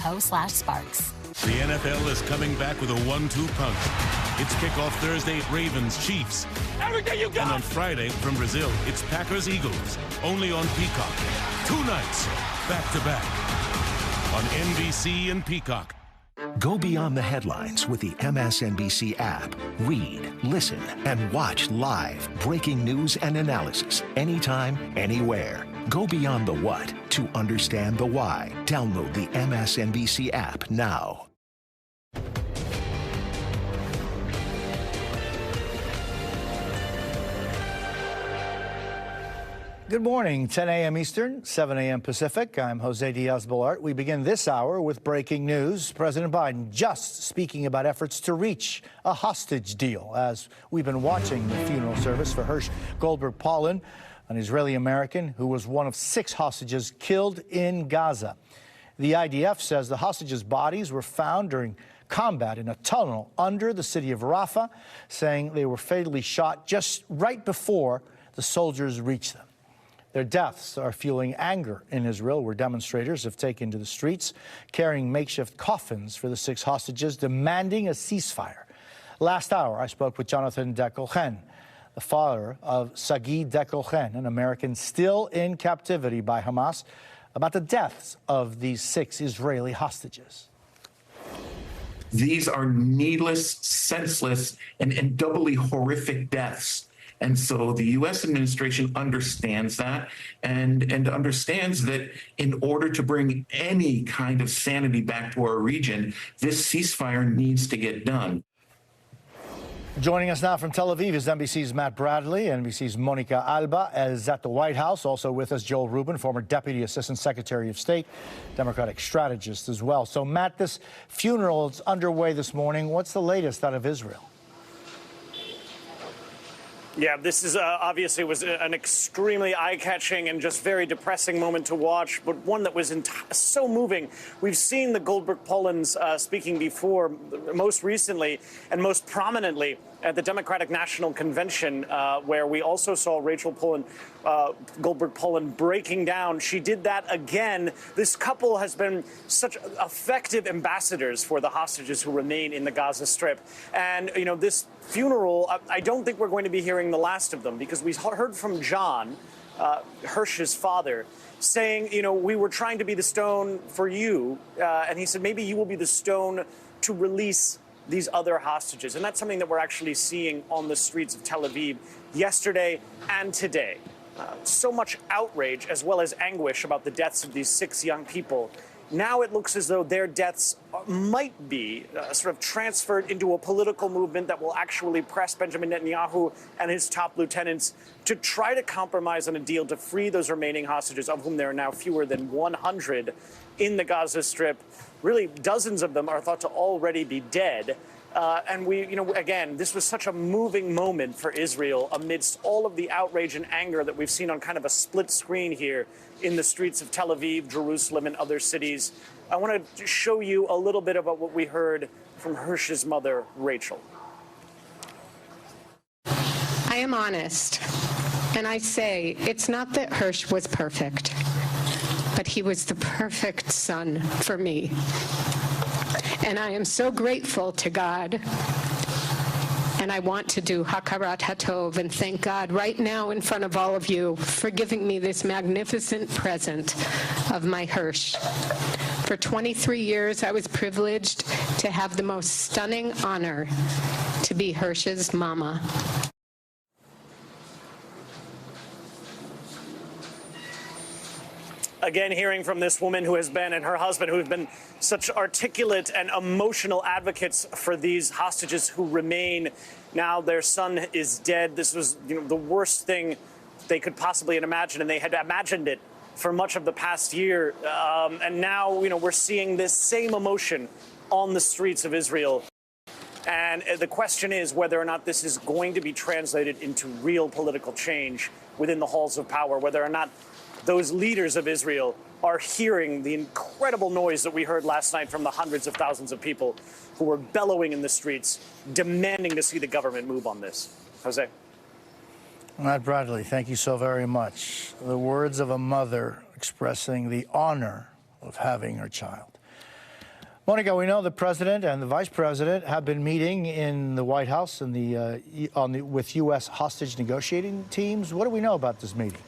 betterhelp.co/sparks. The NFL is coming back with a 1-2 punch. It's kickoff Thursday, Ravens-Chiefs. Everything you got! And on Friday, from Brazil, it's Packers-Eagles. Only on Peacock. 2 nights, back-to-back. On NBC and Peacock. Go beyond the headlines with the MSNBC app. Read, listen, and watch live breaking news and analysis anytime, anywhere. Go beyond the what to understand the why. Download the MSNBC app now. Good morning, 10 a.m. Eastern, 7 a.m. Pacific. I'm Jose Diaz-Balart. We begin this hour with breaking news. President Biden just speaking about efforts to reach a hostage deal as we've been watching the funeral service for Hersh Goldberg-Polin, an Israeli-American who was one of 6 hostages killed in Gaza. The IDF says the hostages' bodies were found during combat in a tunnel under the city of Rafah, saying they were fatally shot just right before the soldiers reached them. Their deaths are fueling anger in Israel, where demonstrators have taken to the streets, carrying makeshift coffins for the 6 hostages, demanding a ceasefire. Last hour, I spoke with Jonathan Dekolchen, the father of Sagi Dekolchen, an American still in captivity by Hamas, about the deaths of these 6 Israeli hostages. These are needless, senseless, and doubly horrific deaths. And so the U.S. administration understands that and understands that in order to bring any kind of sanity back to our region, this ceasefire needs to get done. Joining us now from Tel Aviv is NBC's Matt Bradley. NBC's Monica Alba is at the White House. Also with us, Joel Rubin, former Deputy Assistant Secretary of State, Democratic strategist as well. So, Matt, this funeral is underway this morning. What's the latest out of Israel? Yeah, this is obviously was an extremely eye-catching and just very depressing moment to watch, but one that was so moving. We've seen the Goldberg-Polins speaking before, most recently and most prominently at the Democratic National Convention, where we also saw Rachel Goldberg-Polin breaking down. She did that again. This couple has been such effective ambassadors for the hostages who remain in the Gaza Strip. And, you know, this funeral, I don't think we're going to be hearing the last of them, because we heard from John, Hersh's father, saying, you know, we were trying to be the stone for you. And he said, maybe you will be the stone to release these other hostages. And that's something that we're actually seeing on the streets of Tel Aviv yesterday and today. So much outrage as well as anguish about the deaths of these 6 young people. Now it looks as though their deaths might be sort of transferred into a political movement that will actually press Benjamin Netanyahu and his top lieutenants to try to compromise on a deal to free those remaining hostages, of whom there are now fewer than 100 in the Gaza Strip. Really, dozens of them are thought to already be dead. And we, you know, again, this was such a moving moment for Israel amidst all of the outrage and anger that we've seen on kind of a split screen here in the streets of Tel Aviv, Jerusalem, and other cities. I want to show you a little bit about what we heard from Hersh's mother, Rachel. I am honest, and I say it's not that Hersh was perfect, but he was the perfect son for me. And I am so grateful to God. And I want to do Hakarat HaTov and thank God right now in front of all of you for giving me this magnificent present of my Hersh. For 23 years, I was privileged to have the most stunning honor to be Hersh's mama. Again, hearing from this woman who has been, and her husband, who have been such articulate and emotional advocates for these hostages who remain. Now their son is dead. This was, you know, the worst thing they could possibly imagine, and they had imagined it for much of the past year. And now, you know, we're seeing this same emotion on the streets of Israel. And the question is whether or not this is going to be translated into real political change within the halls of power, whether or not those leaders of Israel are hearing the incredible noise that we heard last night from the hundreds of thousands of people who were bellowing in the streets, demanding to see the government move on this. Jose. Matt Bradley, thank you so very much. The words of a mother expressing the honor of having her child. Monica, we know the president and the vice president have been meeting in the White House and with U.S. hostage negotiating teams. What do we know about this meeting?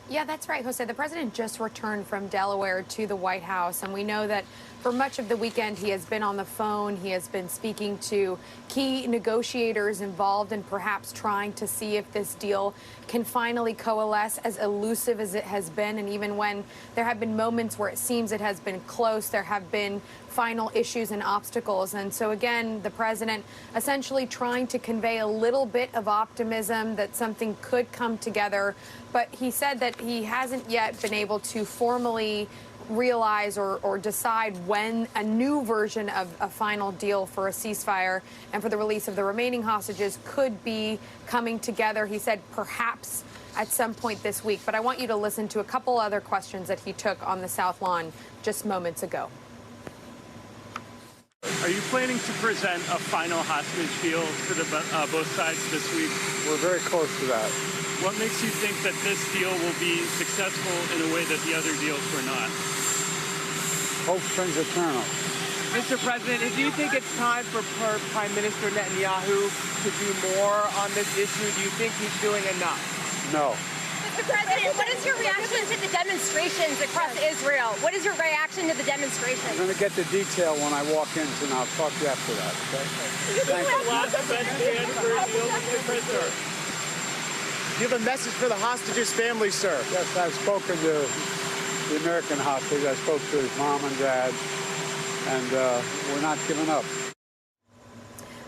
Yeah, that's right, Jose. The president just returned from Delaware to the White House, and we know that for much of the weekend he has been on the phone. He has been speaking to key negotiators involved and perhaps trying to see if this deal can finally coalesce, as elusive as it has been. And even when there have been moments where it seems it has been close, there have been final issues and obstacles. And so, again, the president essentially trying to convey a little bit of optimism that something could come together. But he said that he hasn't yet been able to formally realize or decide when a new version of a final deal for a ceasefire and for the release of the remaining hostages could be coming together. He said perhaps at some point this week. But I want you to listen to a couple other questions that he took on the South Lawn just moments ago. Are you planning to present a final hostage deal for both sides this week? We're very close to that. What makes you think that this deal will be successful in a way that the other deals were not? Hope springs eternal. Mr. President, do you think it's time for Prime Minister Netanyahu to do more on this issue? Do you think he's doing enough? No. Mr. President, what is your reaction to the demonstrations across Israel? What is your reaction to the demonstrations? I'm going to get the detail when I walk in, and I'll talk to you after that, okay? Thank you. Last best chance for a deal, Mr. President. Do you have a message for the hostages' family, sir? Yes, I've spoken to the American hostage. I spoke to his mom and dad, and we're not giving up.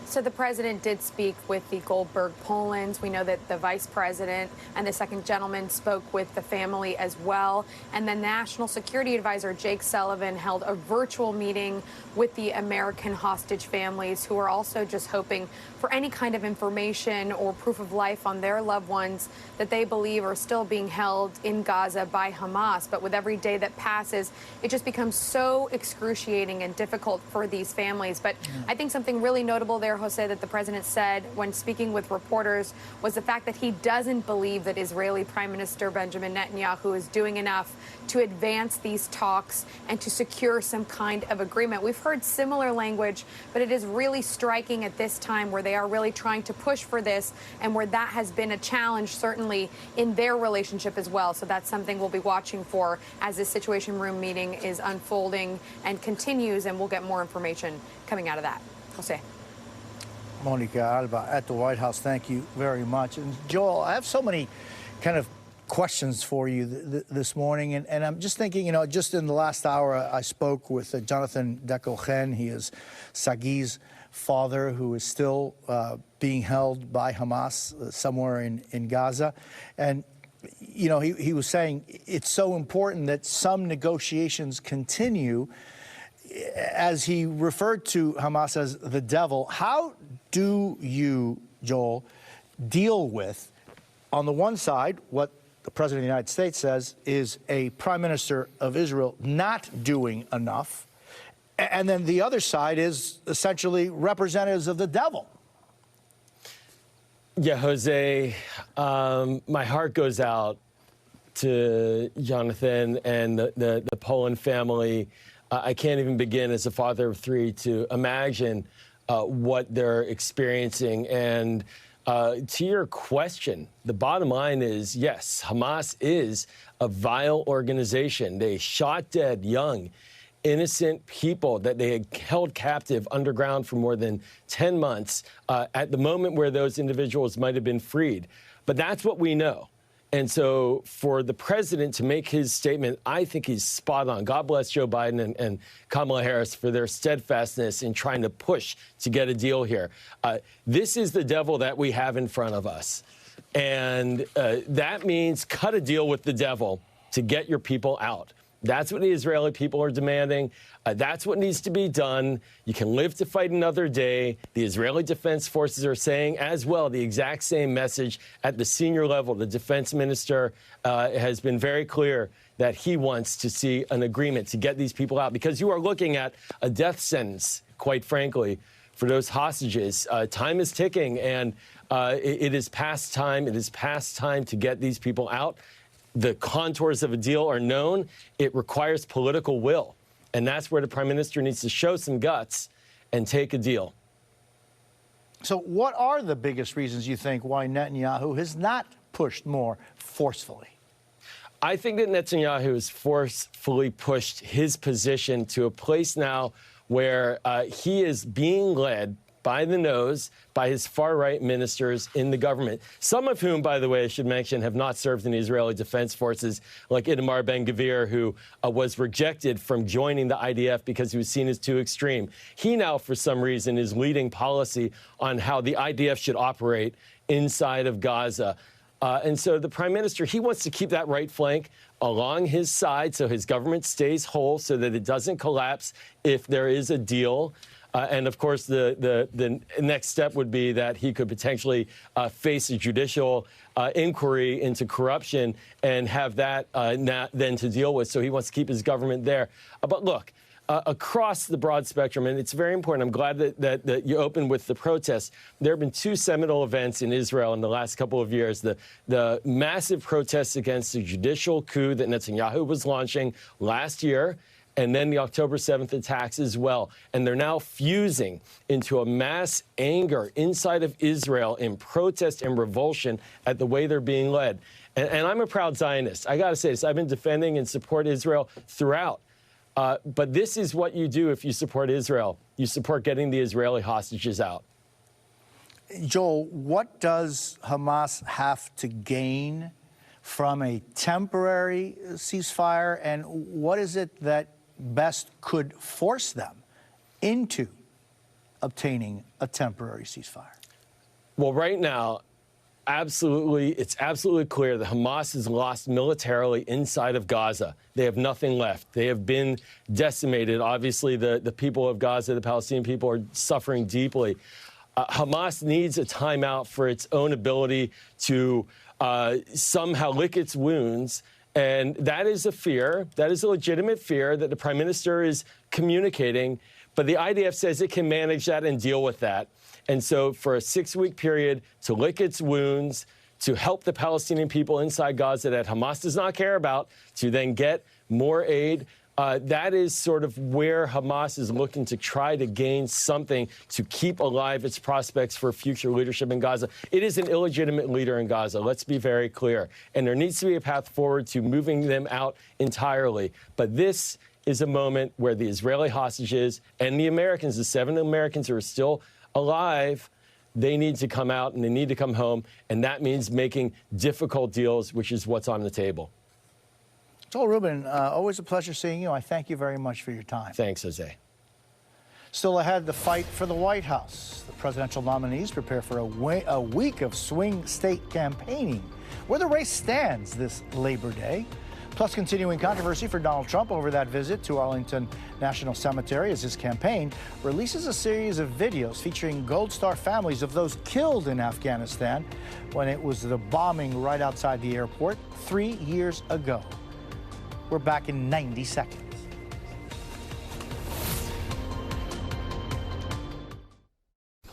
So the president did speak with the Goldberg Polans. We know that the vice president and the second gentleman spoke with the family as well. And the National Security Advisor, Jake Sullivan, held a virtual meeting with the American hostage families, who are also just hoping for any kind of information or proof of life on their loved ones that they believe are still being held in Gaza by Hamas. But with every day that passes, it just becomes so excruciating and difficult for these families. But I think something really notable there, Jose, that the president said when speaking with reporters was the fact that he doesn't believe that Israeli Prime Minister Benjamin Netanyahu is doing enough to advance these talks and to secure some kind of agreement. We've heard similar language, but it is really striking at this time where they are really trying to push for this and where that has been a challenge, certainly in their relationship as well. So that's something we'll be watching for as this Situation Room meeting is unfolding and continues, and we'll get more information coming out of that. Jose. Monica Alba at the White House, thank you very much. And Joel, I have so many kind of questions for you this morning, and I'm just thinking, you know, just in the last hour, I spoke with Jonathan Dekolchen. He is Sagi's father, who is still being held by Hamas somewhere in Gaza. And, you know, he was saying it's so important that some negotiations continue, as he referred to Hamas as the devil. How do you, Joel, deal with, on the one side, what the President of the United States says is a Prime Minister of Israel not doing enough, and then the other side is essentially representatives of the devil? Yeah, Jose, my heart goes out to Jonathan and the Poland family. I can't even begin, as a father of three, to imagine what they're experiencing. And to your question, the bottom line is, yes, Hamas is a vile organization. They shot dead young, innocent people that they had held captive underground for more than 10 months at the moment where those individuals might have been freed. But that's what we know. And so for the president to make his statement, I think he's spot on. God bless Joe Biden and Kamala Harris for their steadfastness in trying to push to get a deal here. This is the devil that we have in front of us. And that means cut a deal with the devil to get your people out. That's what the Israeli people are demanding. That's what needs to be done. You can live to fight another day. The Israeli Defense Forces are saying as well the exact same message at the senior level. The defense minister has been very clear that he wants to see an agreement to get these people out, because you are looking at a death sentence, quite frankly, for those hostages. Time is ticking, and it is past time. It is past time to get these people out. The contours of a deal are known. It requires political will. And that's where the prime minister needs to show some guts and take a deal. So what are the biggest reasons you think why Netanyahu has not pushed more forcefully? I think that Netanyahu has forcefully pushed his position to a place now where he is being led by the nose by his far-right ministers in the government, some of whom, by the way, I should mention, have not served in the Israeli Defense Forces, like Itamar Ben-Gvir, who was rejected from joining the IDF because he was seen as too extreme. He now, for some reason, is leading policy on how the IDF should operate inside of Gaza. And so the prime minister, he wants to keep that right flank along his side so his government stays whole, so that it doesn't collapse if there is a deal. And, of course, the next step would be that he could potentially face a judicial inquiry into corruption and have that then to deal with. So he wants to keep his government there. But look, across the broad spectrum, and it's very important, I'm glad that you opened with the protests. There have been two seminal events in Israel in the last couple of years. The massive protests against the judicial coup that Netanyahu was launching last year, and then the October 7th attacks as well. And they're now fusing into a mass anger inside of Israel in protest and revulsion at the way they're being led. And I'm a proud Zionist. I got to say this. I've been defending and support Israel throughout. But this is what you do if you support Israel. You support getting the Israeli hostages out. Joel, what does Hamas have to gain from a temporary ceasefire, and what is it that best could force them into obtaining a temporary ceasefire? Well, right now, it's absolutely clear that Hamas has lost militarily inside of Gaza. They have nothing left. They have been decimated. Obviously, the people of Gaza, the Palestinian people, are suffering deeply. Hamas needs a timeout for its own ability to somehow lick its wounds. And that is a fear. That is a legitimate fear that the prime minister is communicating. But the IDF says it can manage that and deal with that. And so for a 6-week period to lick its wounds, to help the Palestinian people inside Gaza that Hamas does not care about, to then get more aid, that is sort of where Hamas is looking to try to gain something to keep alive its prospects for future leadership in Gaza. It is an illegitimate leader in Gaza, let's be very clear. And there needs to be a path forward to moving them out entirely. But this is a moment where the Israeli hostages and the Americans, the 7 Americans who are still alive, they need to come out and they need to come home. And that means making difficult deals, which is what's on the table. Joel Rubin, always a pleasure seeing you. I thank you very much for your time. Thanks, Jose. Still ahead, the fight for the White House. The presidential nominees prepare for a week of swing state campaigning, where the race stands this Labor Day. Plus, continuing controversy for Donald Trump over that visit to Arlington National Cemetery as his campaign releases a series of videos featuring Gold Star families of those killed in Afghanistan when it was the bombing right outside the airport 3 years ago. We're back in 90 seconds.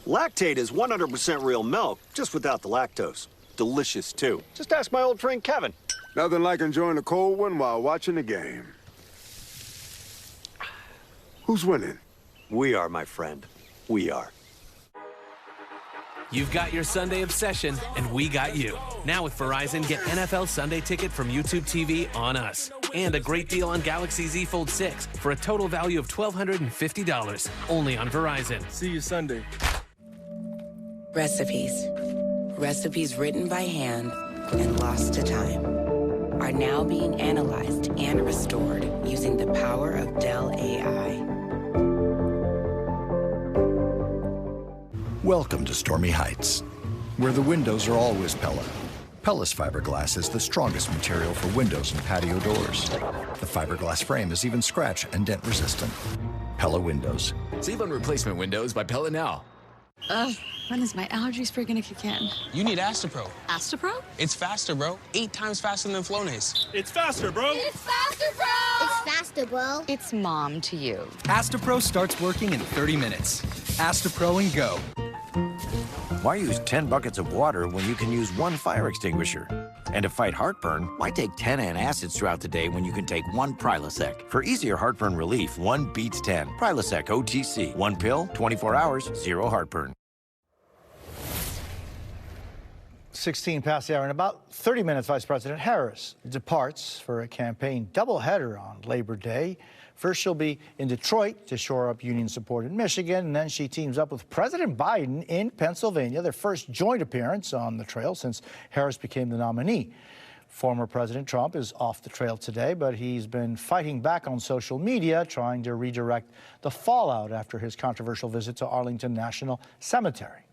Lactate is 100% real milk, just without the lactose. Delicious, too. Just ask my old friend Kevin. Nothing like enjoying a cold one while watching the game. Who's winning? We are, my friend. We are. You've got your Sunday obsession, and we got you. Now with Verizon, get NFL Sunday Ticket from YouTube TV on us. And a great deal on Galaxy Z Fold 6 for a total value of $1,250. Only on Verizon. See you Sunday. Recipes. Recipes written by hand and lost to time are now being analyzed and restored using the power of Dell AI. Welcome to Stormy Heights, where the windows are always Pella. Pella's fiberglass is the strongest material for windows and patio doors. The fiberglass frame is even scratch and dent resistant. Pella Windows. Save on replacement windows by Pella now. When is my allergy spray gonna kick in? You need Astapro. Astapro? It's faster, bro. 8 times faster than Flonase. It's faster, bro. It's faster, bro. It's faster, bro. It's mom to you. Astapro starts working in 30 minutes. Astapro and go. Why use 10 buckets of water when you can use one fire extinguisher? And to fight heartburn, why take 10 antacids throughout the day when you can take one Prilosec? For easier heartburn relief, 1 beats 10. Prilosec OTC. 1 pill, 24 hours, 0 heartburn. 16 past the hour. In about 30 minutes, Vice President Harris departs for a campaign doubleheader on Labor Day. First, she'll be in Detroit to shore up union support in Michigan, and then she teams up with President Biden in Pennsylvania, their first joint appearance on the trail since Harris became the nominee. Former President Trump is off the trail today, but he's been fighting back on social media, trying to redirect the fallout after his controversial visit to Arlington National Cemetery.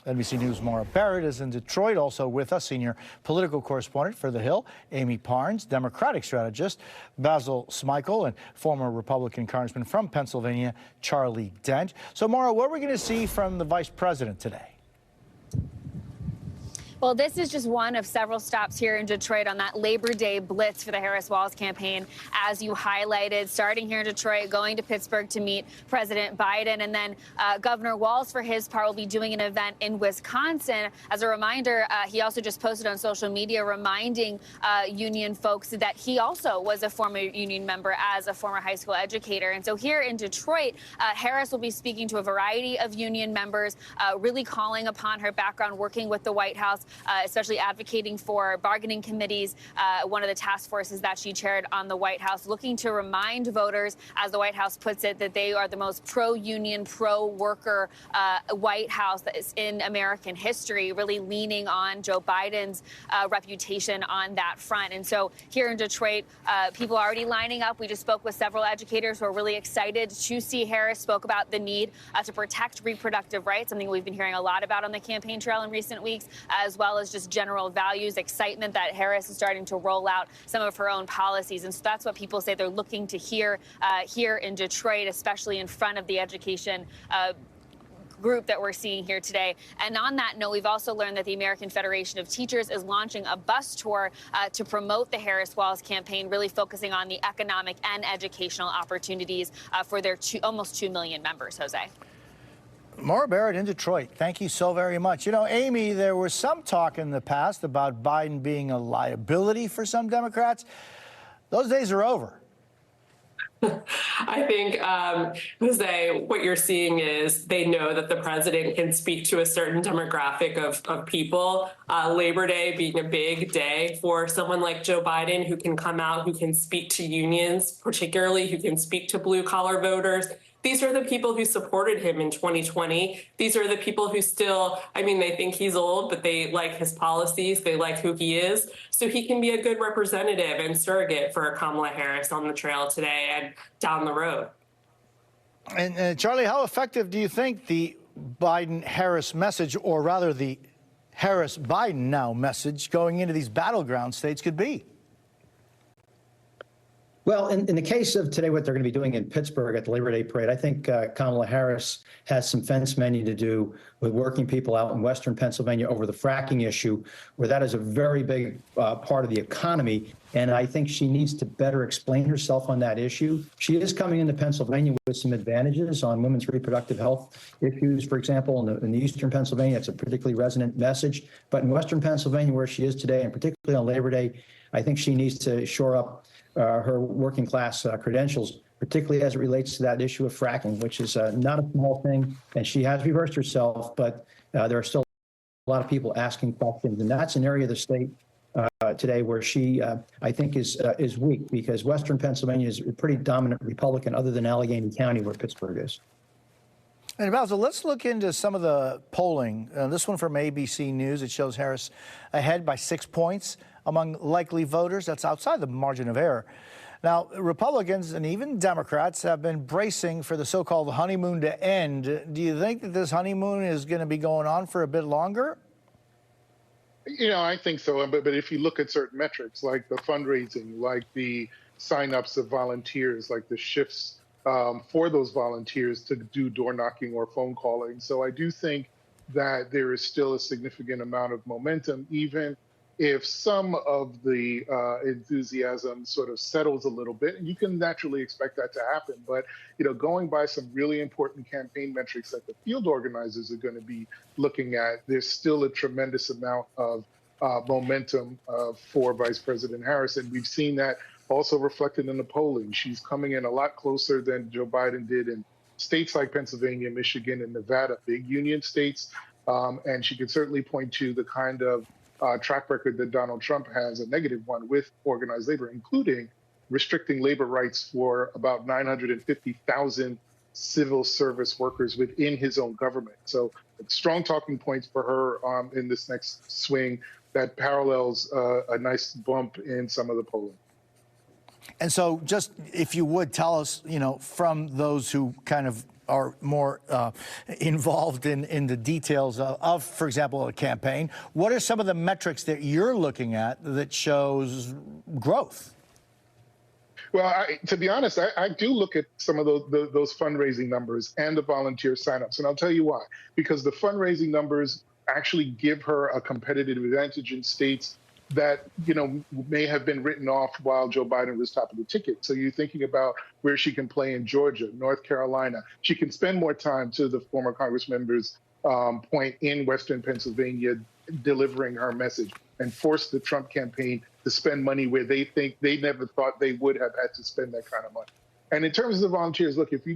NBC News' Maura Barrett is in Detroit. Also with us, senior political correspondent for The Hill, Amy Parnes, Democratic strategist, Basil Smikle, and former Republican congressman from Pennsylvania, Charlie Dent. So, Maura, what are we going to see from the vice president today? Well, this is just one of several stops here in Detroit on that Labor Day blitz for the Harris-Walz campaign, as you highlighted, starting here in Detroit, going to Pittsburgh to meet President Biden. And then Governor Walz, for his part, will be doing an event in Wisconsin. As a reminder, he also just posted on social media reminding union folks that he also was a former union member as a former high school educator. And so here in Detroit, Harris will be speaking to a variety of union members, really calling upon her background working with the White House, especially advocating for bargaining committees, one of the task forces that she chaired on the White House, looking to remind voters, as the White House puts it, that they are the most pro-union, pro-worker White House that is in American history, really leaning on Joe Biden's reputation on that front. And so here in Detroit, people are already lining up. We just spoke with several educators who are really excited to see Harris. Spoke about the need to protect reproductive rights, something we've been hearing a lot about on the campaign trail in recent weeks, as well as just general values, excitement that Harris is starting to roll out some of her own policies. And so that's what people say they're looking to hear here in Detroit, especially in front of the education group that we're seeing here today. And on that note, we've also learned that the American Federation of Teachers is launching a bus tour to promote the Harris-Walz campaign, really focusing on the economic and educational opportunities for their almost 2 million members, Jose. Maura Barrett in Detroit, thank you so very much. You know, Amy, there was some talk in the past about Biden being a liability for some Democrats. Those days are over. I think, Jose, what you're seeing is they know that the president can speak to a certain demographic of people. Labor Day being a big day for someone like Joe Biden, who can come out, who can speak to unions, particularly who can speak to blue collar voters. These are the people who supported him in 2020. These are the people who still, I mean, they think he's old, but they like his policies. They like who he is. So he can be a good representative and surrogate for Kamala Harris on the trail today and down the road. And Charlie, how effective do you think the Biden-Harris message, or rather the Harris-Biden now message going into these battleground states could be? Well, in the case of today, what they're going to be doing in Pittsburgh at the Labor Day parade, I think Kamala Harris has some fence mending to do with working people out in Western Pennsylvania over the fracking issue, where that is a very big part of the economy. And I think she needs to better explain herself on that issue. She is coming into Pennsylvania with some advantages on women's reproductive health issues, for example, in the Eastern Pennsylvania. It's a particularly resonant message. But in Western Pennsylvania, where she is today, and particularly on Labor Day, I think she needs to shore up her working class credentials, particularly as it relates to that issue of fracking, which is not a small thing. And she has reversed herself, but there are still a lot of people asking questions. And that's an area of the state today where she, I think, is weak, because Western Pennsylvania is a pretty dominant Republican, other than Allegheny County, where Pittsburgh is. And Basil, let's look into some of the polling. This one from ABC News, it shows Harris ahead by 6 points among likely voters. That's outside the margin of error. Now, Republicans and even Democrats have been bracing for the so-called honeymoon to end. Do you think that this honeymoon is going to be going on for a bit longer? You know, I think so. But if you look at certain metrics, like the fundraising, like the signups of volunteers, like the shifts for those volunteers to do door knocking or phone calling. So I do think that there is still a significant amount of momentum, even if some of the enthusiasm sort of settles a little bit. And you can naturally expect that to happen. But, you know, going by some really important campaign metrics that the field organizers are going to be looking at, there's still a tremendous amount of momentum for Vice President Harris. And we've seen that also reflected in the polling. She's coming in a lot closer than Joe Biden did in states like Pennsylvania, Michigan, and Nevada, big union states. And she could certainly point to the kind of track record that Donald Trump has, a negative one, with organized labor, including restricting labor rights for about 950,000 civil service workers within his own government. So strong talking points for her in this next swing that parallels a nice bump in some of the polling. And so just, if you would, tell us, from those who kind of are more involved in the details of, for example, a campaign, what are some of the metrics that you're looking at that shows growth? Well, to be honest, I do look at some of those fundraising numbers and the volunteer signups, and I'll tell you why. Because the fundraising numbers actually give her a competitive advantage in states that, may have been written off while Joe Biden was top of the ticket. So you're thinking about where she can play in Georgia, North Carolina. She can spend more time, to the former Congress member's point, in Western Pennsylvania delivering her message, and force the Trump campaign to spend money where they think they never thought they would have had to spend that kind of money. And in terms of the volunteers, look, if you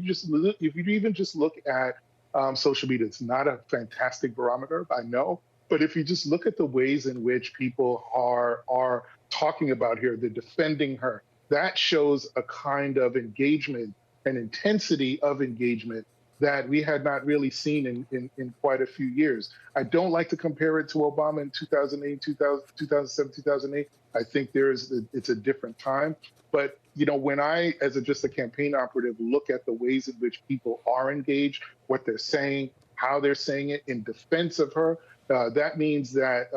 even just look at social media, it's not a fantastic barometer, I know. But if you just look at the ways in which people are talking about her, they're defending her, that shows a kind of engagement and intensity of engagement that we had not really seen in quite a few years. I don't like to compare it to Obama in 2008, 2007, 2008. I think it's a different time. But, when I, as just a campaign operative, look at the ways in which people are engaged, what they're saying, how they're saying it in defense of her, that means that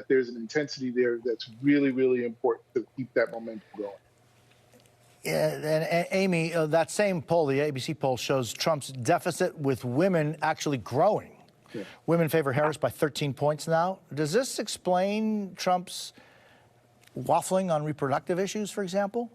there's an intensity there that's really, really important to keep that momentum going. Yeah, and Amy, that same poll, the ABC poll, shows Trump's deficit with women actually growing. Yeah. Women favor Harris by 13 points now. Does this explain Trump's waffling on reproductive issues, for example?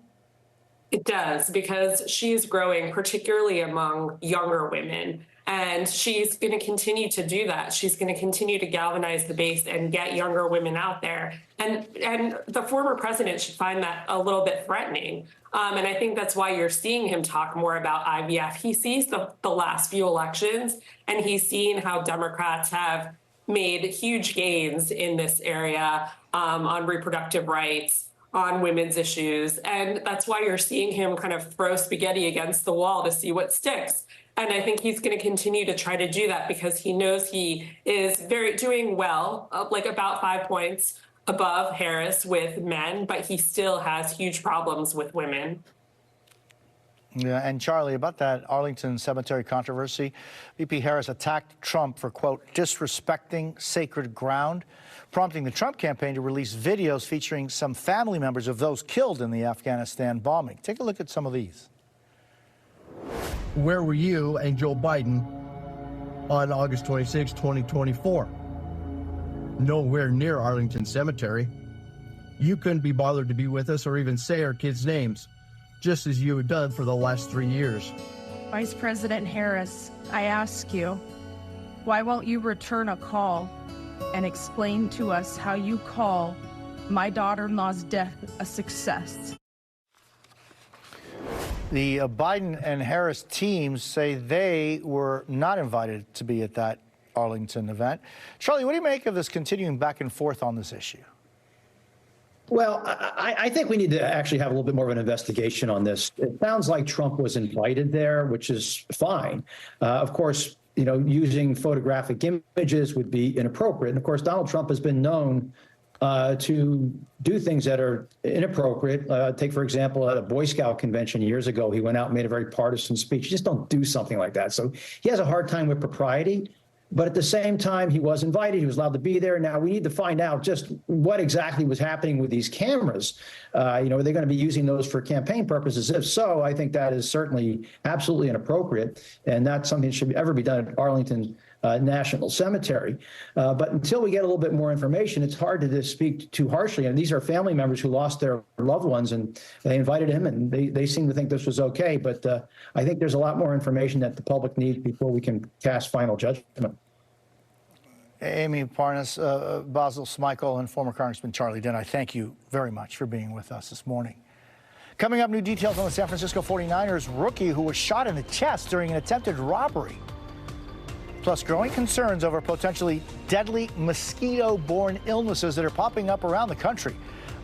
It does, because she's growing, particularly among younger women. And she's going to continue to do that. She's going to continue to galvanize the base and get younger women out there. And the former president should find that a little bit threatening. And I think that's why you're seeing him talk more about IVF. He sees the last few elections, and he's seen how Democrats have made huge gains in this area on reproductive rights, on women's issues. And that's why you're seeing him kind of throw spaghetti against the wall to see what sticks. And I think he's going to continue to try to do that because he knows he is doing well, like about 5 points above Harris with men, but he still has huge problems with women. Yeah, and Charlie, about that Arlington Cemetery controversy, VP Harris attacked Trump for, quote, disrespecting sacred ground, prompting the Trump campaign to release videos featuring some family members of those killed in the Afghanistan bombing. Take a look at some of these. Where were you and Joe Biden on August 26, 2024? Nowhere near Arlington Cemetery. You couldn't be bothered to be with us or even say our kids' names, just as you had done for the last 3 years. Vice President Harris, I ask you, why won't you return a call and explain to us how you call my daughter-in-law's death a success? The Biden and Harris teams say they were not invited to be at that Arlington event. Charlie, what do you make of this continuing back and forth on this issue? Well, I think we need to actually have a little bit more of an investigation on this. It sounds like Trump was invited there, which is fine. Of course, using photographic images would be inappropriate. And of course, Donald Trump has been known to do things that are inappropriate. Take, for example, at a Boy Scout convention years ago, he went out and made a very partisan speech. You just don't do something like that. So he has a hard time with propriety. But at the same time, he was invited. He was allowed to be there. Now, we need to find out just what exactly was happening with these cameras. Are they going to be using those for campaign purposes? If so, I think that is certainly absolutely inappropriate, and not something that should ever be done at Arlington National Cemetery. But until we get a little bit more information, it's hard to just speak too harshly. And these are family members who lost their loved ones, and they invited him, and they seem to think this was okay. But I think there's a lot more information that the public needs before we can cast final judgment. Amy Parnas, Basil Smykel, and former Congressman Charlie Dent, I thank you very much for being with us this morning. Coming up, new details on the San Francisco 49ers rookie who was shot in the chest during an attempted robbery. Plus, growing concerns over potentially deadly mosquito-borne illnesses that are popping up around the country.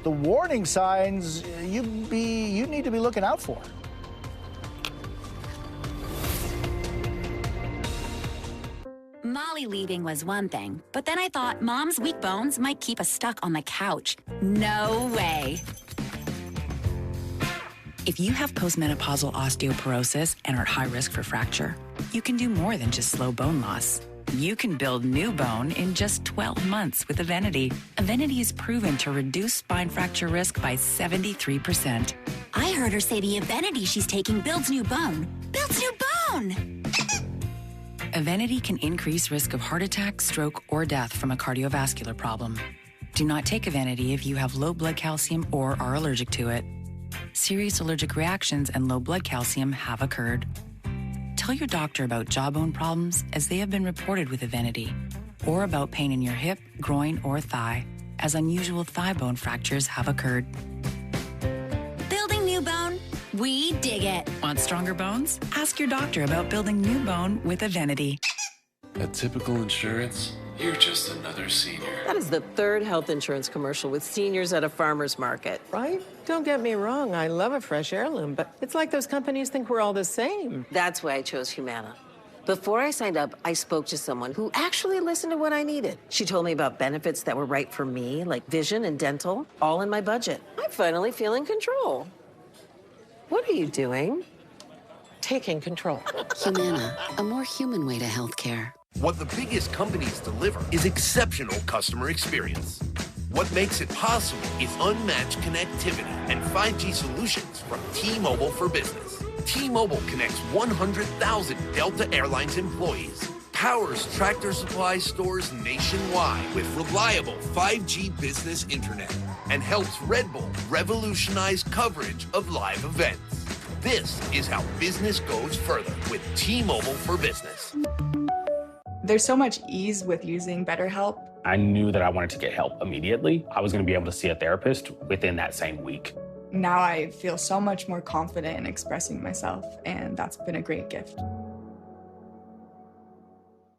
The warning signs you need to be looking out for. Molly leaving was one thing, but then I thought Mom's weak bones might keep us stuck on the couch. No way. If you have postmenopausal osteoporosis and are at high risk for fracture, you can do more than just slow bone loss. You can build new bone in just 12 months with Evenity. Evenity is proven to reduce spine fracture risk by 73%. I heard her say the Evenity she's taking builds new bone. Builds new bone! Evenity can increase risk of heart attack, stroke, or death from a cardiovascular problem. Do not take Evenity if you have low blood calcium or are allergic to it. Serious allergic reactions and low blood calcium have occurred. Tell your doctor about jawbone problems as they have been reported with Evenity, or about pain in your hip, groin, or thigh, as unusual thigh bone fractures have occurred. Building new bone? We dig it. Want stronger bones? Ask your doctor about building new bone with Evenity. At Typical Insurance, you're just another senior. That is the third health insurance commercial with seniors at a farmer's market. Right? Don't get me wrong, I love a fresh heirloom, but it's like those companies think we're all the same. That's why I chose Humana. Before I signed up, I spoke to someone who actually listened to what I needed. She told me about benefits that were right for me, like vision and dental, all in my budget. I finally feel in control. What are you doing? Taking control. Humana, a more human way to healthcare. What the biggest companies deliver is exceptional customer experience. What makes it possible is unmatched connectivity and 5G solutions from T-Mobile for Business. T-Mobile connects 100,000 Delta Airlines employees, powers Tractor Supply stores nationwide with reliable 5G business internet, and helps Red Bull revolutionize coverage of live events. This is how business goes further with T-Mobile for Business. There's so much ease with using BetterHelp. I knew that I wanted to get help immediately. I was going to be able to see a therapist within that same week. Now I feel so much more confident in expressing myself, and that's been a great gift.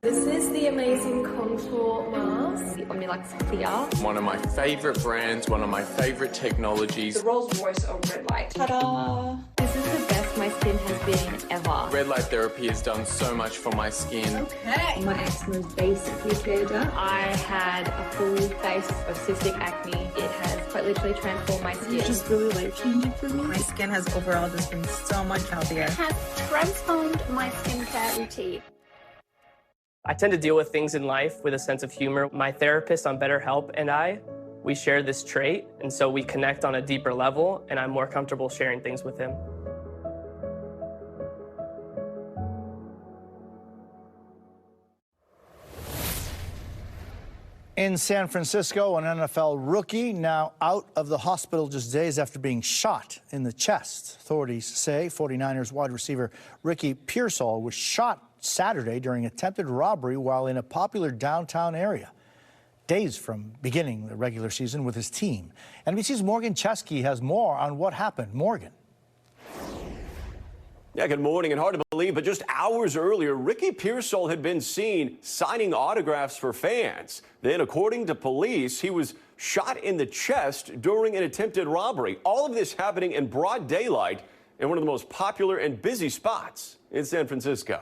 This is the amazing contour mask, the Omnilux Clear. One of my favorite brands, one of my favorite technologies. The Rolls-Royce of red light. Ta-da! This is the best my skin has been ever. Red light therapy has done so much for my skin. Okay. My eczema is basically cleared up. I had a full face of cystic acne. It has quite literally transformed my skin. It's just really life-changing for me. My skin has overall just been so much healthier. It has transformed my skincare routine. I tend to deal with things in life with a sense of humor. My therapist on BetterHelp and we share this trait, and so we connect on a deeper level, and I'm more comfortable sharing things with him. In San Francisco, an NFL rookie now out of the hospital just days after being shot in the chest. Authorities say 49ers wide receiver Ricky Pearsall was shot Saturday during attempted robbery while in a popular downtown area, days from beginning the regular season with his team. NBC's Morgan Chesky has more on what happened. Morgan. Yeah, good morning, and hard to believe, but just hours earlier, Ricky Pearsall had been seen signing autographs for fans. Then, according to police, he was shot in the chest during an attempted robbery. All of this happening in broad daylight in one of the most popular and busy spots in San Francisco.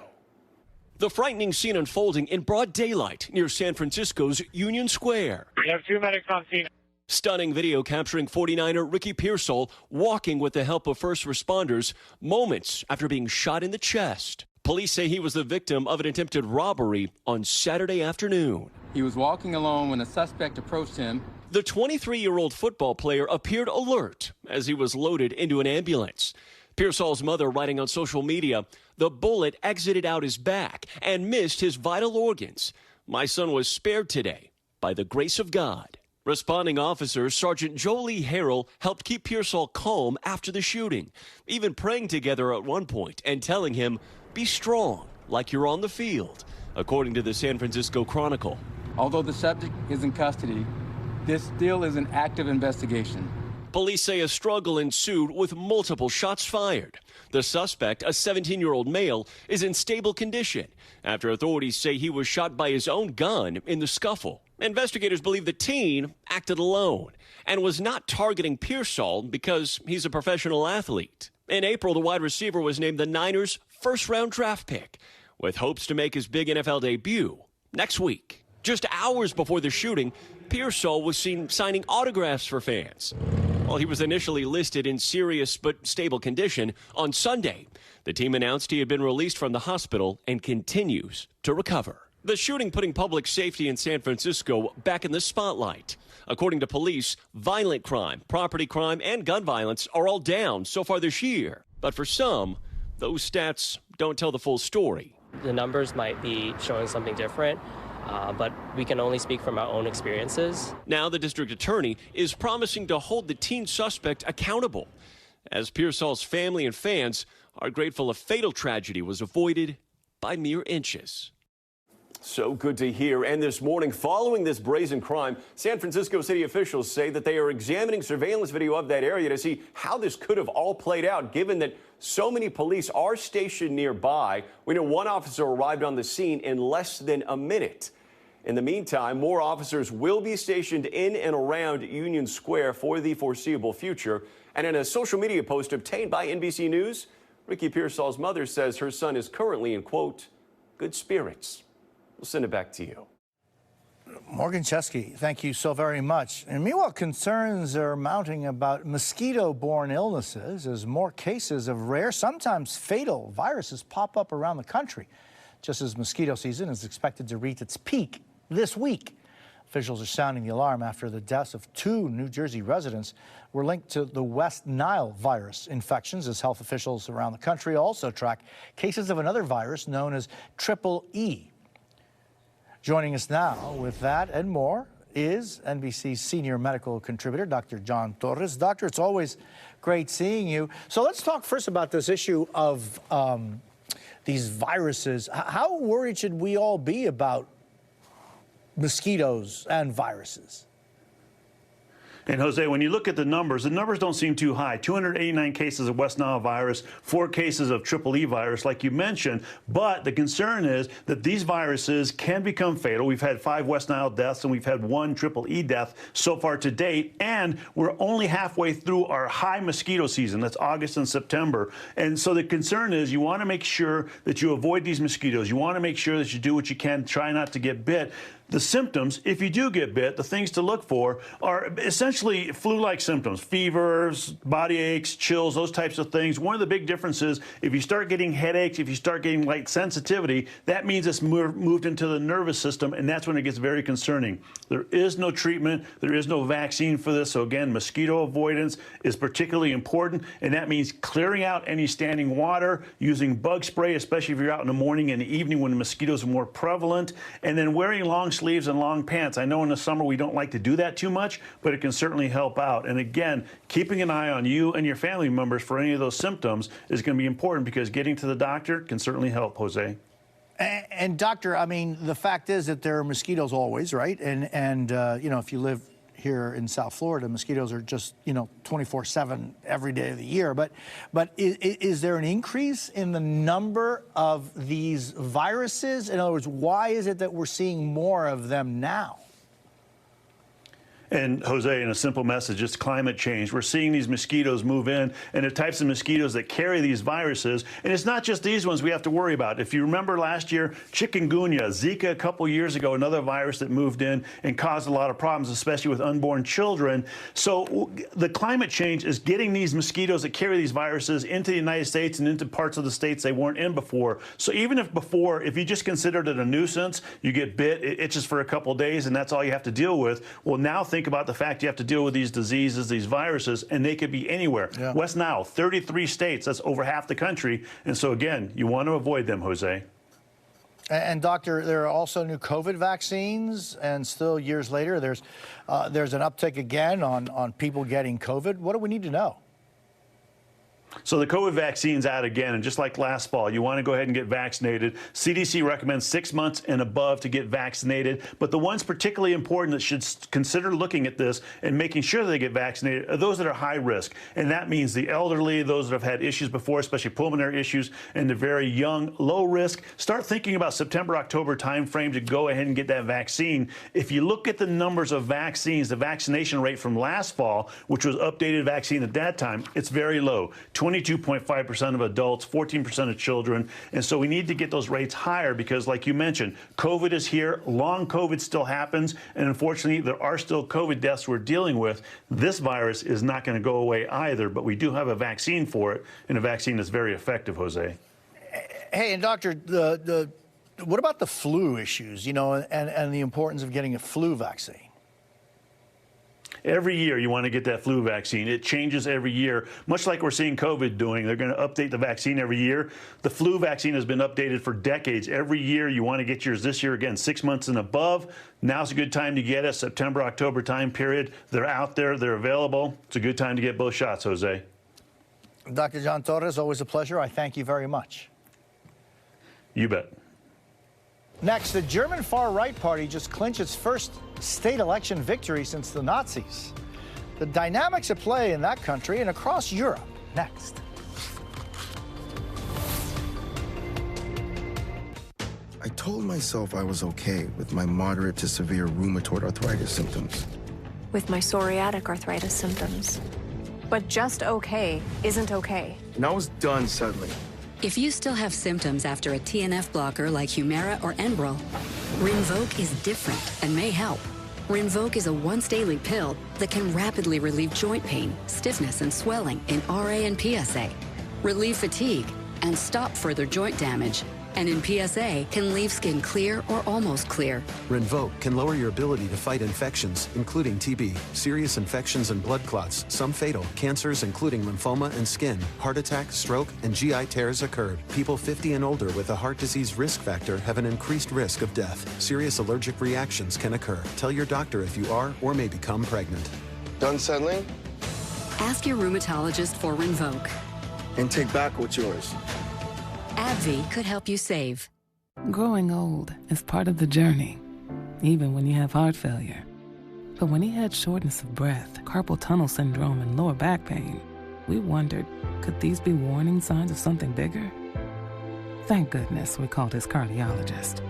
The frightening scene unfolding in broad daylight near San Francisco's Union Square. We have 2 medics on scene. Stunning video capturing 49er Ricky Pearsall walking with the help of first responders moments after being shot in the chest. Police say he was the victim of an attempted robbery on Saturday afternoon. He was walking alone when a suspect approached him. The 23-year-old football player appeared alert as he was loaded into an ambulance. Pearsall's mother writing on social media, "The bullet exited out his back and missed his vital organs. My son was spared today by the grace of God." Responding officers, Sergeant Jolie Harrell helped keep Pearsall calm after the shooting, even praying together at one point and telling him, "Be strong, like you're on the field," according to the San Francisco Chronicle. Although the subject is in custody, this still is an active investigation. Police say a struggle ensued with multiple shots fired. The suspect, a 17-year-old male, is in stable condition after authorities say he was shot by his own gun in the scuffle. Investigators believe the teen acted alone and was not targeting Pearsall because he's a professional athlete. In April, the wide receiver was named the Niners' first-round draft pick, with hopes to make his big NFL debut next week. Just hours before the shooting, Pearsall was seen signing autographs for fans. While he was initially listed in serious but stable condition, on Sunday, the team announced he had been released from the hospital and continues to recover. The shooting putting public safety in San Francisco back in the spotlight. According to police, violent crime, property crime, and gun violence are all down so far this year. But for some, those stats don't tell the full story. The numbers might be showing something different, but we can only speak from our own experiences. Now the district attorney is promising to hold the teen suspect accountable, as Pearsall's family and fans are grateful a fatal tragedy was avoided by mere inches. So good to hear. And this morning, following this brazen crime, San Francisco city officials say that they are examining surveillance video of that area to see how this could have all played out, given that so many police are stationed nearby. We know one officer arrived on the scene in less than a minute. In the meantime, more officers will be stationed in and around Union Square for the foreseeable future. And in a social media post obtained by NBC News, Ricky Pearsall's mother says her son is currently in, quote, good spirits. We'll send it back to you. Morgan Chesky, thank you so very much. And meanwhile, concerns are mounting about mosquito-borne illnesses as more cases of rare, sometimes fatal viruses pop up around the country, just as mosquito season is expected to reach its peak this week. Officials are sounding the alarm after the deaths of 2 New Jersey residents were linked to the West Nile virus infections, as health officials around the country also track cases of another virus known as Triple E. Joining us now with that and more is NBC's senior medical contributor, Dr. John Torres. Doctor, it's always great seeing you. So let's talk first about this issue of these viruses. How worried should we all be about mosquitoes and viruses? And Jose, when you look at the numbers don't seem too high. 289 cases of West Nile virus, 4 cases of Triple E virus, like you mentioned. But the concern is that these viruses can become fatal. We've had 5 West Nile deaths and we've had 1 Triple E death so far to date. And we're only halfway through our high mosquito season. That's August and September. And so the concern is you want to make sure that you avoid these mosquitoes. You want to make sure that you do what you can, try not to get bit. The symptoms, if you do get bit, the things to look for are essentially flu-like symptoms, fevers, body aches, chills, those types of things. One of the big differences, if you start getting headaches, if you start getting light sensitivity, that means it's moved into the nervous system, and that's when it gets very concerning. There is no treatment. There is no vaccine for this. So again, mosquito avoidance is particularly important, and that means clearing out any standing water, using bug spray, especially if you're out in the morning and the evening when the mosquitoes are more prevalent, and then wearing long sleeves and long pants. I know in the summer we don't like to do that too much, but it can certainly help out. And again, keeping an eye on you and your family members for any of those symptoms is going to be important, because getting to the doctor can certainly help, Jose. And doctor, I mean, the fact is that there are mosquitoes always, right? And you know, if you live here in South Florida, mosquitoes are just, 24/7 every day of the year. But is there an increase in the number of these viruses? In other words, why is it that we're seeing more of them now? And Jose, in a simple message, it's climate change. We're seeing these mosquitoes move in, and the types of mosquitoes that carry these viruses. And it's not just these ones we have to worry about. If you remember last year, chikungunya, Zika a couple years ago, another virus that moved in and caused a lot of problems, especially with unborn children. So the climate change is getting these mosquitoes that carry these viruses into the United States and into parts of the states they weren't in before. So even if before, if you just considered it a nuisance, you get bit, it itches for a couple of days, and that's all you have to deal with. Well, now think about the fact you have to deal with these diseases, these viruses, and they could be anywhere. Yeah. West Nile, 33 states, that's over half the country. And so again, you want to avoid them, Jose. And doctor, there are also new COVID vaccines, and still years later, there's an uptick again on people getting COVID. What do we need to know? So the COVID vaccine's out again, and just like last fall, you want to go ahead and get vaccinated. CDC recommends 6 months and above to get vaccinated, but the ones particularly important that should consider looking at this and making sure that they get vaccinated are those that are high risk, and that means the elderly, those that have had issues before, especially pulmonary issues, and the very young, low risk. Start thinking about September, October time frame to go ahead and get that vaccine. If you look at the numbers of vaccines, the vaccination rate from last fall, which was updated vaccine at that time, it's very low. 22.5% of adults, 14% of children. And so we need to get those rates higher because, like you mentioned, COVID is here. Long COVID still happens. And unfortunately, there are still COVID deaths we're dealing with. This virus is not going to go away either, but we do have a vaccine for it, and a vaccine that's very effective, Jose. Hey, and Doctor, what about the flu issues, you know, and the importance of getting a flu vaccine? Every year you want to get that flu vaccine. It changes every year, much like we're seeing COVID doing. They're going to update the vaccine every year. The flu vaccine has been updated for decades. Every year you want to get yours this year, again, 6 months and above. Now's a good time to get it, September, October time period. They're out there. They're available. It's a good time to get both shots, Jose. Dr. John Torres, always a pleasure. I thank you very much. You bet. Next, the German far-right party just clinched its first state election victory since the Nazis. The dynamics at play in that country and across Europe. Next. I told myself I was okay with my moderate to severe rheumatoid arthritis symptoms. With my psoriatic arthritis symptoms. But just okay isn't okay. And I was done settling. If you still have symptoms after a TNF blocker like Humira or Enbrel, Rinvoq is different and may help. Rinvoq is a once-daily pill that can rapidly relieve joint pain, stiffness, and swelling in RA and PSA, relieve fatigue, and stop further joint damage. And in PSA, can leave skin clear or almost clear. Rinvoq can lower your ability to fight infections, including TB, serious infections and blood clots, some fatal, cancers including lymphoma and skin, heart attack, stroke, and GI tears occurred. People 50 and older with a heart disease risk factor have an increased risk of death. Serious allergic reactions can occur. Tell your doctor if you are or may become pregnant. Done settling? Ask your rheumatologist for Rinvoq. And take back what's yours. AbbVie could help you save. Growing old is part of the journey, even when you have heart failure. But when he had shortness of breath, carpal tunnel syndrome, and lower back pain, we wondered, could these be warning signs of something bigger? Thank goodness we called his cardiologist,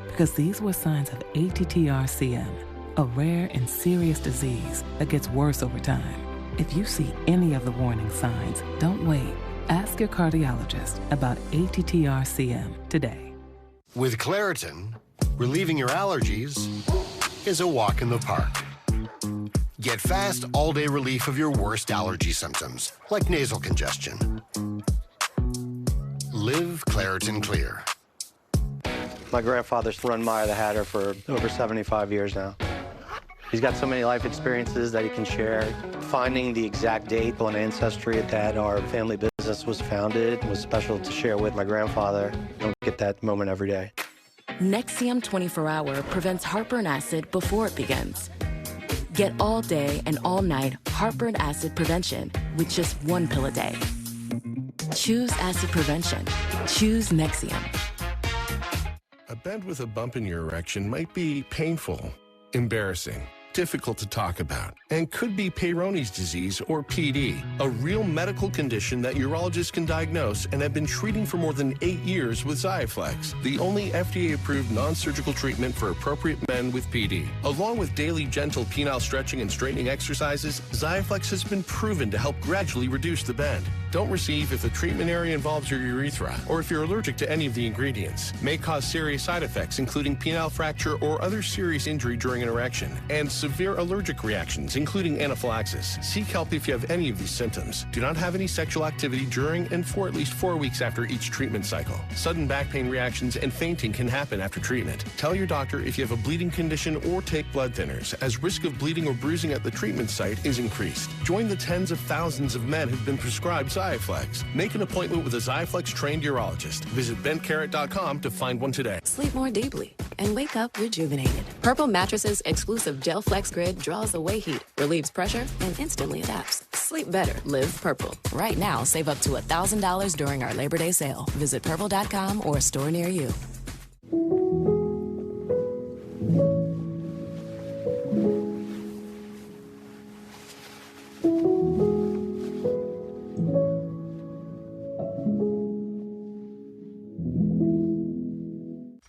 because these were signs of ATTR-CM, a rare and serious disease that gets worse over time. If you see any of the warning signs, don't wait. Ask your cardiologist about ATTR-CM today. With Claritin, relieving your allergies is a walk in the park. Get fast, all-day relief of your worst allergy symptoms, like nasal congestion. Live Claritin Clear. My grandfather's run Meyer the Hatter for over 75 years now. He's got so many life experiences that he can share. Finding the exact date on Ancestry that our family business was founded was special to share with my grandfather. You don't get that moment every day. Nexium 24-hour prevents heartburn acid before it begins. Get all day and all night heartburn acid prevention with just one pill a day. Choose acid prevention. Choose Nexium. A bed with a bump in your erection might be painful, embarrassing, difficult to talk about, and could be Peyronie's disease or PD, a real medical condition that urologists can diagnose and have been treating for more than 8 years with Xiaflex, the only FDA-approved non-surgical treatment for appropriate men with PD. Along with daily gentle penile stretching and straightening exercises, Xiaflex has been proven to help gradually reduce the bend. Don't receive if the treatment area involves your urethra or if you're allergic to any of the ingredients. May cause serious side effects, including penile fracture or other serious injury during an erection, and severe allergic reactions, including anaphylaxis. Seek help if you have any of these symptoms. Do not have any sexual activity during and for at least 4 weeks after each treatment cycle. Sudden back pain reactions and fainting can happen after treatment. Tell your doctor if you have a bleeding condition or take blood thinners, as risk of bleeding or bruising at the treatment site is increased. Join the tens of thousands of men who've been prescribed Xiaflex. Make an appointment with a Xiaflex-trained urologist. Visit bentcarrot.com to find one today. Sleep more deeply and wake up rejuvenated. Purple Mattresses exclusive Gel Flex Grid draws away heat, relieves pressure, and instantly adapts. Sleep better, live purple. Right now, save up to $1,000 during our Labor Day sale. Visit purple.com or a store near you.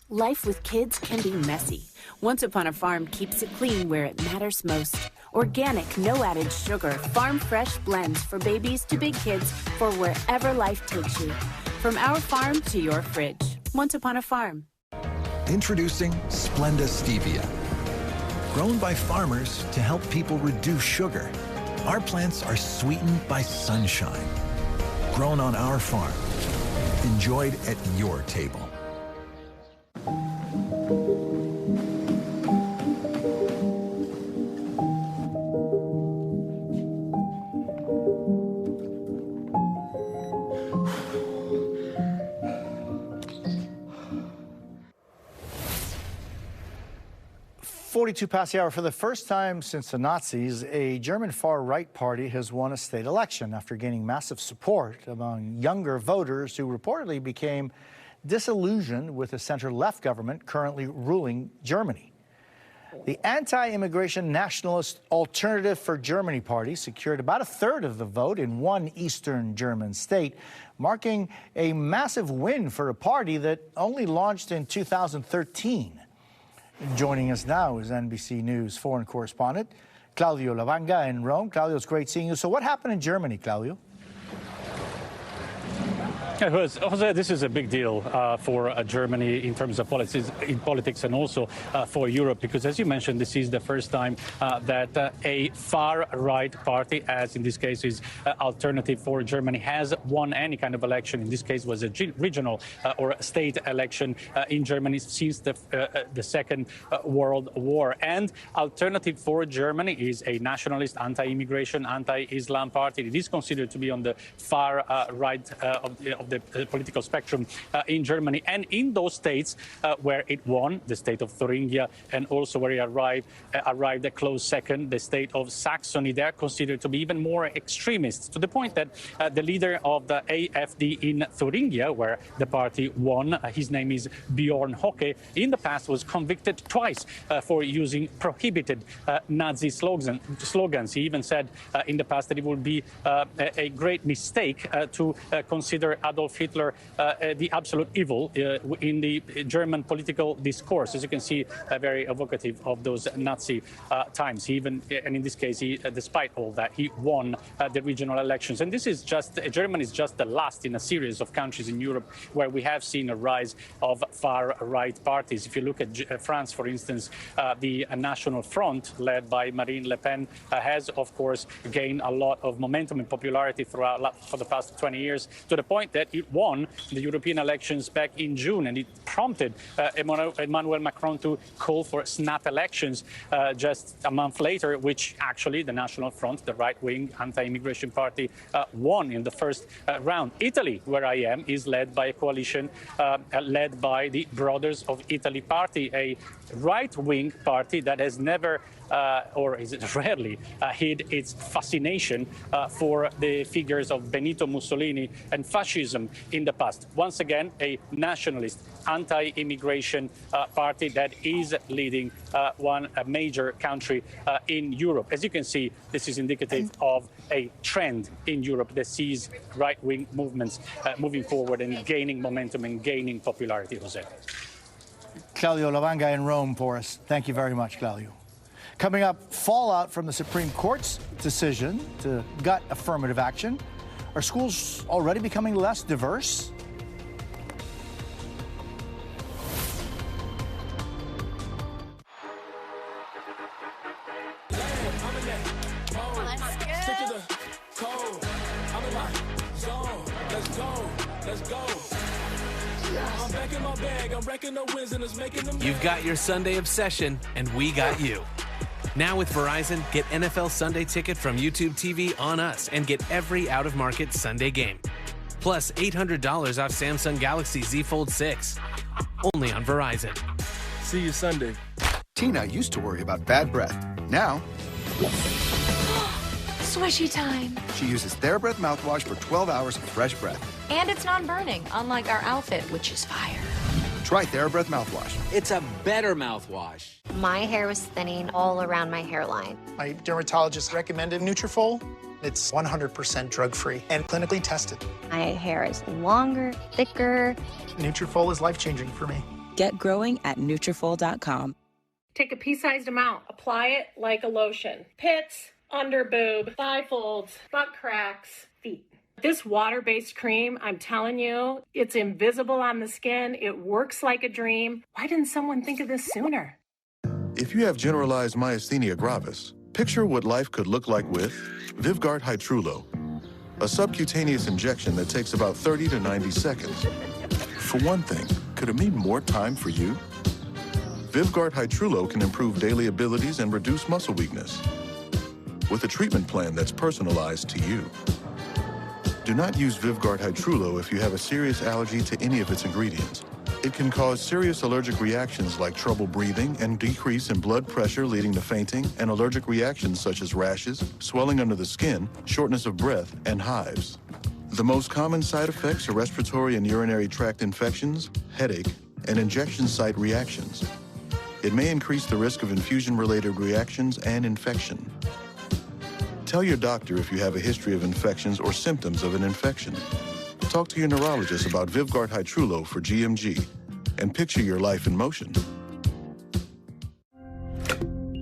Life with kids can be messy. Once Upon a Farm keeps it clean where it matters most. Organic, no added sugar, farm fresh blends for babies to big kids for wherever life takes you. From our farm to your fridge. Once Upon a Farm. Introducing Splenda Stevia. Grown by farmers to help people reduce sugar. Our plants are sweetened by sunshine. Grown on our farm. Enjoyed at your table. .42 past the hour. For the first time since the Nazis, a German far-right party has won a state election after gaining massive support among younger voters who reportedly became disillusioned with the center-left government currently ruling Germany. The anti-immigration nationalist Alternative for Germany party secured about a third of the vote in one eastern German state, marking a massive win for a party that only launched in 2013. Joining us now is NBC News foreign correspondent Claudio Lavanga in Rome. Claudio, it's great seeing you. So what happened in Germany, Claudio? Jose, this is a big deal for Germany in terms of politics and also for Europe, because as you mentioned, this is the first time that a far-right party, as in this case is Alternative for Germany, has won any kind of election. In this case was a regional or state election in Germany since the Second World War. And Alternative for Germany is a nationalist, anti-immigration, anti-Islam party. It is considered to be on the far right of the political spectrum in Germany. And in those states where it won, the state of Thuringia, and also where it arrived a close second, the state of Saxony, they are considered to be even more extremist, to the point that the leader of the AfD in Thuringia, where the party won, his name is Bjorn Höcke, in the past was convicted twice for using prohibited Nazi slogans. He even said in the past that it would be a great mistake to consider Adolf Hitler the absolute evil in the German political discourse. As you can see, very evocative of those Nazi times. He even, and in this case, despite all that, he won the regional elections. And this is just, Germany is just the last in a series of countries in Europe where we have seen a rise of far-right parties. If you look at France, for instance, the National Front, led by Marine Le Pen, has, of course, gained a lot of momentum and popularity throughout for the past 20 years, to the point that it won the European elections back in June, and it prompted Emmanuel Macron to call for snap elections just a month later, which actually the National Front, the right-wing anti-immigration party, won in the first round. Italy, where I am, is led by a coalition led by the Brothers of Italy party, a right-wing party that has never or is it rarely hid its fascination for the figures of Benito Mussolini and fascism in the past. Once again, a nationalist, anti-immigration party that is leading a major country in Europe. As you can see, this is indicative of a trend in Europe that sees right-wing movements moving forward and gaining momentum and gaining popularity, Jose. Claudio Lavanga in Rome for us. Thank you very much, Claudio. Coming up, fallout from the Supreme Court's decision to gut affirmative action. Are schools already becoming less diverse? You've got your Sunday obsession, and we got you. Now with Verizon, get NFL Sunday Ticket from YouTube TV on us and get every out-of-market Sunday game. Plus $800 off Samsung Galaxy Z Fold 6. Only on Verizon. See you Sunday. Tina used to worry about bad breath. Now, Swishy time. She uses TheraBreath mouthwash for 12 hours of fresh breath. And it's non-burning, unlike our outfit, which is fire. Try TheraBreath mouthwash. It's a better mouthwash. My hair was thinning all around my hairline. My dermatologist recommended Nutrafol. It's 100% drug-free and clinically tested. My hair is longer, thicker. Nutrafol is life-changing for me. Get growing at Nutrafol.com. Take a pea-sized amount. Apply it like a lotion. Pits, under boob, thigh folds, butt cracks, feet. This water-based cream, I'm telling you, it's invisible on the skin. It works like a dream. Why didn't someone think of this sooner? If you have generalized myasthenia gravis, picture what life could look like with Vyvgart Hytrulo, a subcutaneous injection that takes about 30 to 90 seconds. For one thing, could it mean more time for you? Vyvgart Hytrulo can improve daily abilities and reduce muscle weakness with a treatment plan that's personalized to you. Do not use Vyvgart Hytrulo if you have a serious allergy to any of its ingredients. It can cause serious allergic reactions like trouble breathing and decrease in blood pressure leading to fainting and allergic reactions such as rashes, swelling under the skin, shortness of breath, and hives. The most common side effects are respiratory and urinary tract infections, headache, and injection site reactions. It may increase the risk of infusion-related reactions and infection. Tell your doctor if you have a history of infections or symptoms of an infection. Talk to your neurologist about Vyvgart Hytrulo for GMG and picture your life in motion.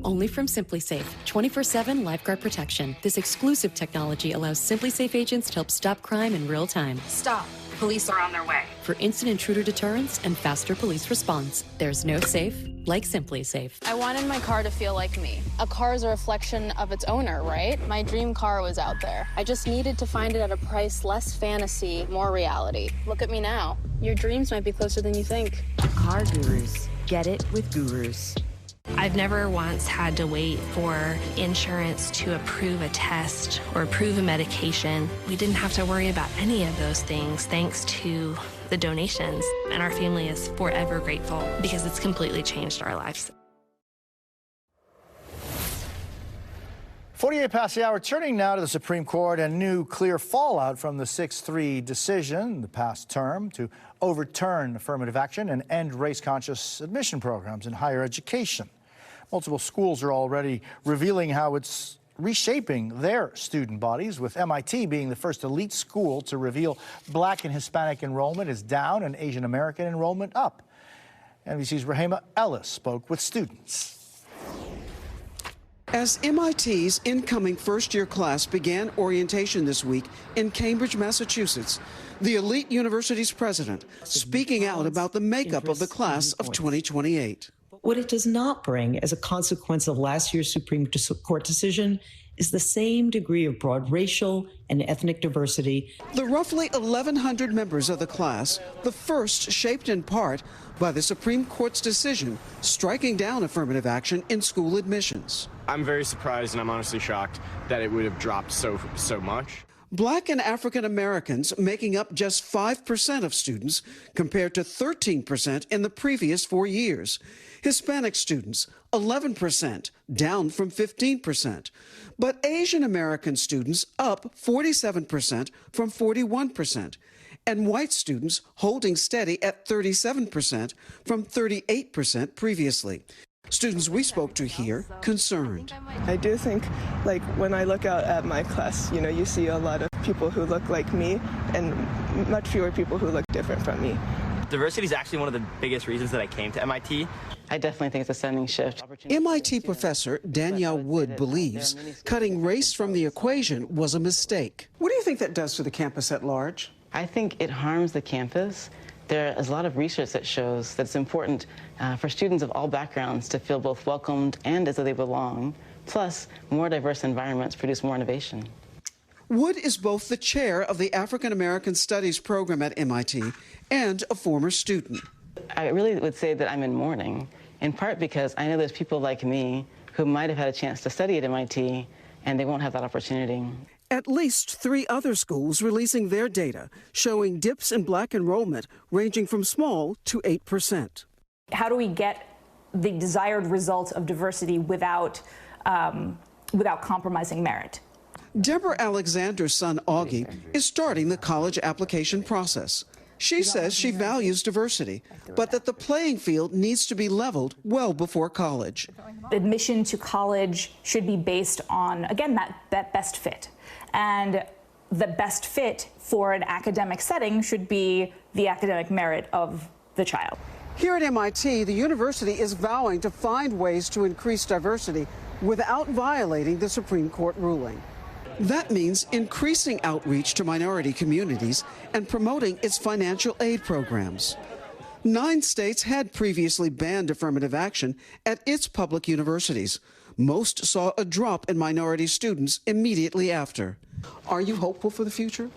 Only from SimpliSafe, 24/7 lifeguard protection. This exclusive technology allows SimpliSafe agents to help stop crime in real time. Stop. Police are on their way. For instant intruder deterrence and faster police response, there's no safe like SimpliSafe. I wanted my car to feel like me. A car is a reflection of its owner, right? My dream car was out there. I just needed to find it at a price less fantasy, more reality. Look at me now. Your dreams might be closer than you think. Car Gurus. Get it with Gurus. I've never once had to wait for insurance to approve a test or approve a medication. We didn't have to worry about any of those things thanks to the donations. And our family is forever grateful because it's completely changed our lives. 48 past the hour, turning now to the Supreme Court and new clear fallout from the 6-3 decision the past term to overturn affirmative action and end race-conscious admission programs in higher education. Multiple schools are already revealing how it's reshaping their student bodies, with MIT being the first elite school to reveal Black and Hispanic enrollment is down and Asian American enrollment up. NBC's Rahema Ellis spoke with students. As MIT's incoming first-year class began orientation this week in Cambridge, Massachusetts, the elite university's president speaking out about the makeup of the class of 2028. What it does not bring as a consequence of last year's Supreme Court decision is the same degree of broad racial and ethnic diversity. The roughly 1,100 members of the class, the first shaped in part by the Supreme Court's decision striking down affirmative action in school admissions. I'm very surprised and I'm honestly shocked that it would have dropped so much. Black and African Americans making up just 5% of students compared to 13% in the previous 4 years. Hispanic students, 11%, down from 15%. But Asian American students up 47% from 41%. And white students holding steady at 37% from 38% previously. Students we spoke to here concerned. I do think, like, when I look out at my class, you see a lot of people who look like me and much fewer people who look different from me. Diversity is actually one of the biggest reasons that I came to MIT. I definitely think it's a sending shift. MIT professor Danielle Wood believes cutting race from the equation was a mistake. What do you think that does to the campus at large? I think it harms the campus. There is a lot of research that shows that it's important for students of all backgrounds to feel both welcomed and as though they belong. Plus, more diverse environments produce more innovation. Wood is both the chair of the African American Studies program at MIT and a former student. I really would say that I'm in mourning, in part because I know there's people like me who might have had a chance to study at MIT, and they won't have that opportunity. At least 3 other schools releasing their data, showing dips in Black enrollment ranging from small to 8%. How do we get the desired result of diversity without compromising merit? Deborah Alexander's son, Augie, is starting the college application process. She says she values diversity, but that the playing field needs to be leveled well before college. Admission to college should be based on, again, that best fit. And the best fit for an academic setting should be the academic merit of the child. Here at MIT, the university is vowing to find ways to increase diversity without violating the Supreme Court ruling. That means increasing outreach to minority communities and promoting its financial aid programs. 9 states had previously banned affirmative action at its public universities. Most saw a drop in minority students immediately after. Are you hopeful for the future?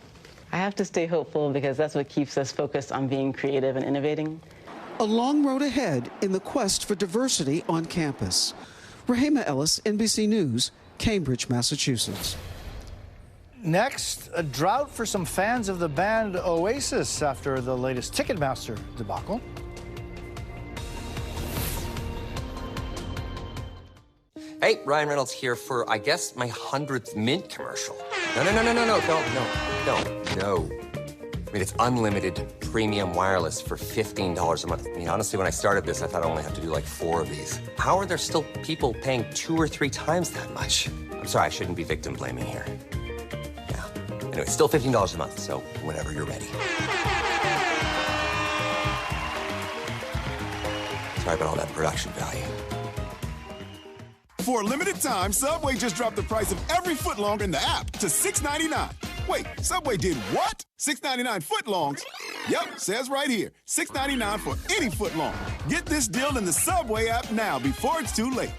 I have to stay hopeful because that's what keeps us focused on being creative and innovating. A long road ahead in the quest for diversity on campus. Rahima Ellis, NBC News, Cambridge, Massachusetts. Next, a drought for some fans of the band Oasis after the latest Ticketmaster debacle. Hey, Ryan Reynolds here for, I guess, my 100th Mint commercial. No. I mean, it's unlimited premium wireless for $15 a month. I mean, honestly, when I started this, I thought I only have to do like 4 of these. How are there still people paying 2 or 3 times that much? I'm sorry, I shouldn't be victim blaming here. Yeah. Anyway, still $15 a month, so whenever you're ready. Sorry about all that production value. For a limited time, Subway just dropped the price of every footlong in the app to $6.99. Wait, Subway did what? $6.99 footlongs? Yep, says right here, $6.99 for any footlong. Get this deal in the Subway app now before it's too late.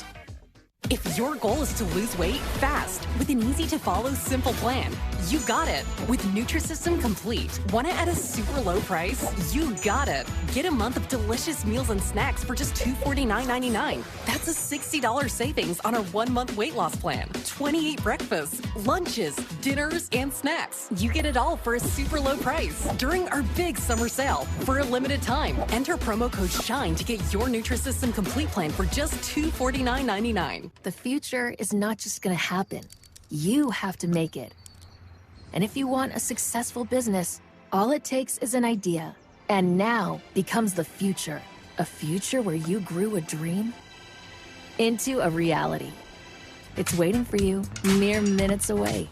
If your goal is to lose weight fast with an easy-to-follow, simple plan, you got it. With Nutrisystem Complete. Want it at a super low price? You got it. Get a month of delicious meals and snacks for just $249.99. That's a $60 savings on our 1-month weight loss plan. 28 breakfasts, lunches, dinners, and snacks. You get it all for a super low price during our big summer sale. For a limited time, enter promo code SHINE to get your Nutrisystem Complete plan for just $249.99. The future is not just going to happen. You have to make it. And if you want a successful business, all it takes is an idea. And now becomes the future. A future where you grew a dream into a reality. It's waiting for you mere minutes away.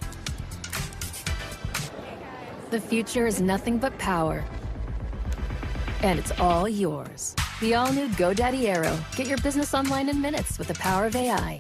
The future is nothing but power. And it's all yours. The all-new GoDaddy Aero. Get your business online in minutes with the power of AI.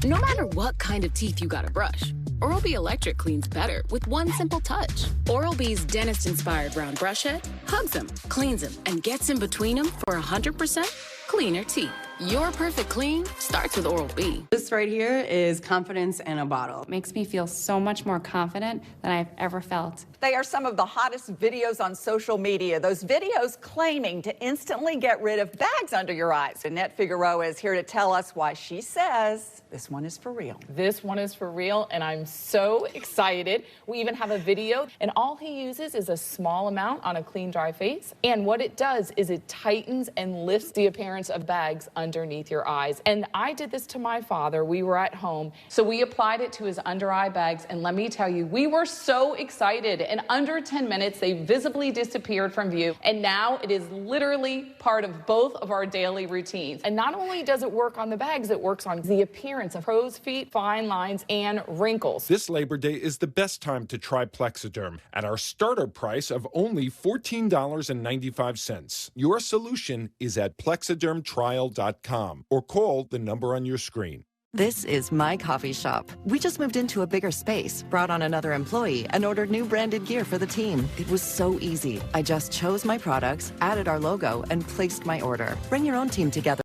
No matter what kind of teeth you gotta brush, Oral-B Electric cleans better with one simple touch. Oral-B's dentist-inspired round brush head hugs them, cleans them, and gets in between them for 100% cleaner teeth. Your perfect clean starts with Oral-B. This right here is confidence in a bottle. It makes me feel so much more confident than I've ever felt. They are some of the hottest videos on social media. Those videos claiming to instantly get rid of bags under your eyes. Annette Figueroa is here to tell us why she says this one is for real. This one is for real, and I'm so excited. We even have a video, and all he uses is a small amount on a clean, dry face. And what it does is it tightens and lifts the appearance of bags underneath your eyes. And I did this to my father. We were at home, so we applied it to his under eye bags, and let me tell you, we were so excited. In under 10 minutes, they visibly disappeared from view, and now it is literally part of both of our daily routines. And not only does it work on the bags, it works on the appearance of crow's feet, fine lines, and wrinkles. This Labor Day is the best time to try Plexiderm at our starter price of only $14.95. Your solution is at plexidermtrial.com or call the number on your screen. This is my coffee shop. We just moved into a bigger space, brought on another employee, and ordered new branded gear for the team. It was so easy. I just chose my products, added our logo, and placed my order. Bring your own team together.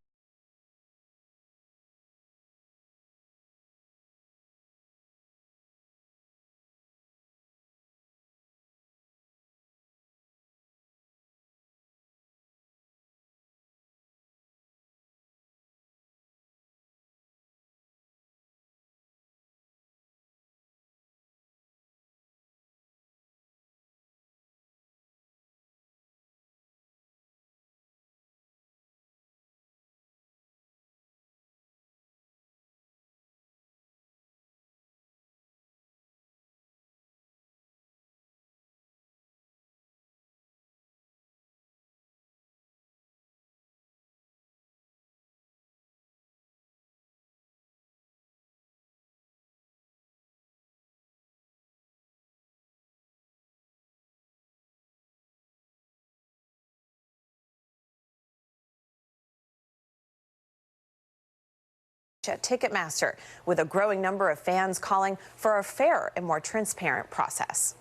At Ticketmaster, with a growing number of fans calling for a fair and more transparent process.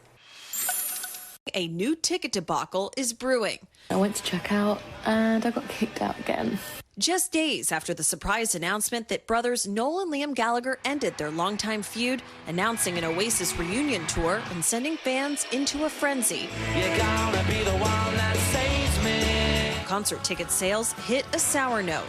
A new ticket debacle is brewing. I went to check out and I got kicked out again. Just days after the surprise announcement that brothers Noel and Liam Gallagher ended their longtime feud, announcing an Oasis reunion tour and sending fans into a frenzy. You're gonna be the one that saves me. Concert ticket sales hit a sour note,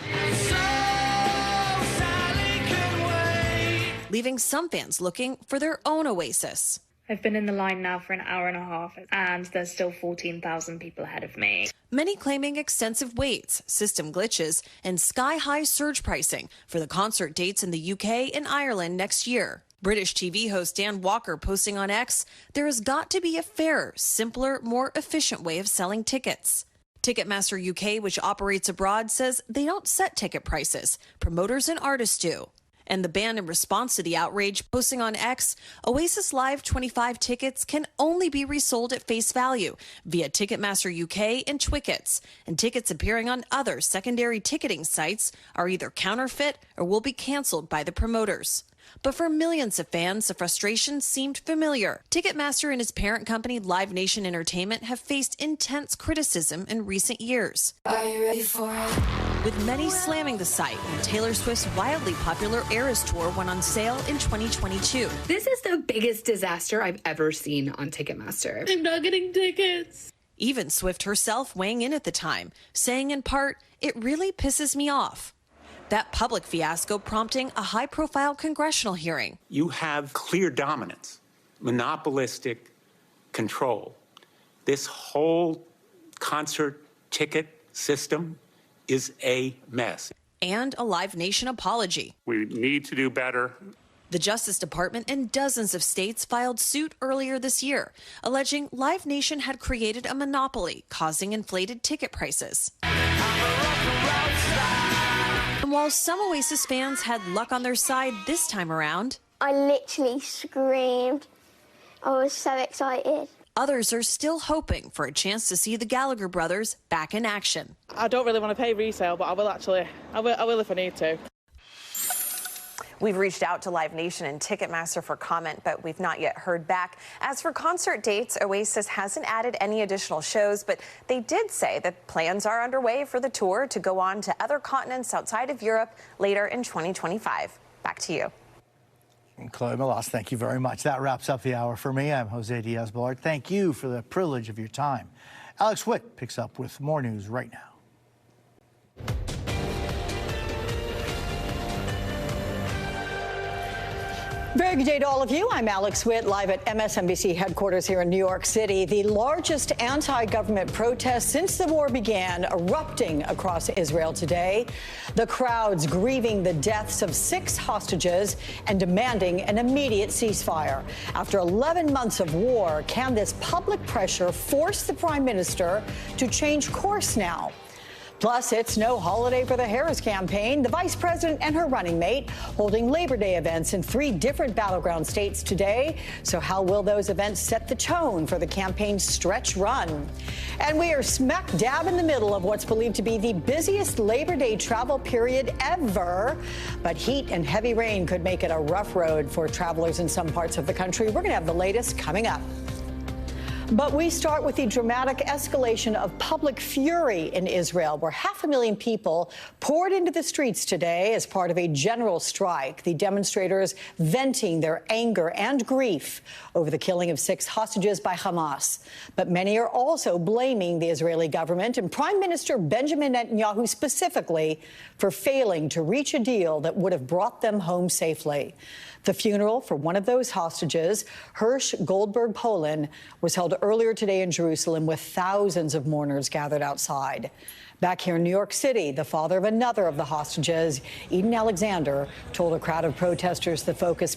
leaving some fans looking for their own Oasis. I've been in the line now for an hour and a half, and there's still 14,000 people ahead of me. Many claiming extensive waits, system glitches, and sky-high surge pricing for the concert dates in the UK and Ireland next year. British TV host Dan Walker posting on X, there has got to be a fairer, simpler, more efficient way of selling tickets. Ticketmaster UK, which operates abroad, says they don't set ticket prices. Promoters and artists do. And the band, in response to the outrage, posting on X, Oasis Live 25 tickets can only be resold at face value via Ticketmaster UK and Twickets, and tickets appearing on other secondary ticketing sites are either counterfeit or will be canceled by the promoters. But for millions of fans, the frustration seemed familiar. Ticketmaster and his parent company, Live Nation Entertainment, have faced intense criticism in recent years. Are you ready for it? With many slamming the site when Taylor Swift's wildly popular Eras Tour went on sale in 2022. This is the biggest disaster I've ever seen on Ticketmaster. I'm not getting tickets. Even Swift herself weighing in at the time, saying in part, "It really pisses me off." That public fiasco prompting a high-profile congressional hearing. You have clear dominance, monopolistic control. This whole concert ticket system is a mess. And a Live Nation apology. We need to do better. The Justice Department and dozens of states filed suit earlier this year, alleging Live Nation had created a monopoly, causing inflated ticket prices. And while some Oasis fans had luck on their side this time around, I literally screamed. I was so excited. Others are still hoping for a chance to see the Gallagher brothers back in action. I don't really want to pay resale, but I will if I need to. We've reached out to Live Nation and Ticketmaster for comment, but we've not yet heard back. As for concert dates, Oasis hasn't added any additional shows, but they did say that plans are underway for the tour to go on to other continents outside of Europe later in 2025. Back to you. Chloe Melas, thank you very much. That wraps up the hour for me. I'm Jose Diaz-Balart. Thank you for the privilege of your time. Alex Witt picks up with more news right now. Very good day to all of you. I'm Alex Witt, live at MSNBC headquarters here in New York City. The largest anti-government protest since the war began erupting across Israel today. The crowds grieving the deaths of 6 hostages and demanding an immediate ceasefire. After 11 months of war, can this public pressure force the prime minister to change course now? Plus, it's no holiday for the Harris campaign. The vice president and her running mate holding Labor Day events in 3 different battleground states today. So how will those events set the tone for the campaign's stretch run? And we are smack dab in the middle of what's believed to be the busiest Labor Day travel period ever. But heat and heavy rain could make it a rough road for travelers in some parts of the country. We're going to have the latest coming up. But we start with the dramatic escalation of public fury in Israel, where 500,000 people poured into the streets today as part of a general strike. The demonstrators venting their anger and grief over the killing of 6 hostages by Hamas. But many are also blaming the Israeli government and Prime Minister Benjamin Netanyahu specifically for failing to reach a deal that would have brought them home safely. The funeral for one of those hostages, Hirsch Goldberg Polin, was held earlier today in Jerusalem with thousands of mourners gathered outside. Back here in New York City, the father of another of the hostages, Eden Alexander, told a crowd of protesters the focus must